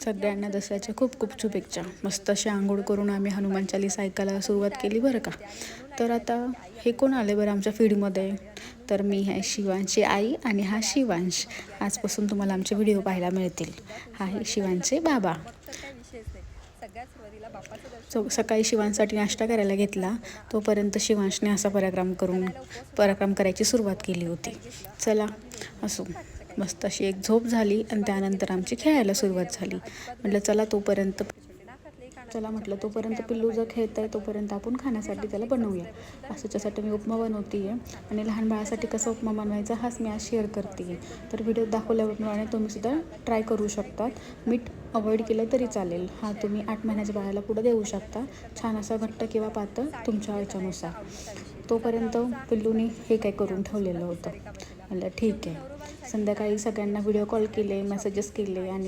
सगळ्यांना दसऱ्याच्या खूप खूप शुभेच्छा. मस्त अशी आंघोळ करून आम्ही हनुमान चालीसा ऐकायला सुरुवात केली बरं का. तर आता हे कोण आले बरं आमच्या फीडमध्ये, तर मी आहे शिवांची आई आणि हा शिवांश. आजपासून तुम्हाला आमचे व्हिडिओ पाहायला मिळतील. हा आहे शिवांचे बाबा. सकाळी शिवांसाठी नाश्ता करायला घेतला, तोपर्यंत शिवांशने असा पराक्रम करायची सुरुवात केली होती. चला असो, मस्त अशी एक झोप झाली आणि त्यानंतर आमची खेळायला सुरुवात झाली. म्हटलं तोपर्यंत पिल्लू जर खेळत आहे तोपर्यंत आपण खाण्यासाठी त्याला बनवूया. असं त्याच्यासाठी मी उपमा बनवते आहे आणि लहान बाळासाठी कसा उपमा बनवायचा हाच मी आज शेअर करते आहे. तर व्हिडिओ दाखवल्याप्रमाणे तुम्हीसुद्धा ट्राय करू शकतात. मीठ अवॉइड केलं तरी चालेल. हा तुम्ही 8 महिन्याच्या बाळाला पुढं देऊ शकता. छान असा घट्ट किंवा पातळ तुमच्या ह्याच्यानुसार. तोपर्यंत पिल्लूने हे काय करून ठेवलेलं होतं. म्हणलं ठीक आहे. संध्याकाळी सगळ्यांना व्हिडिओ कॉल केले, मेसेजेस केले आणि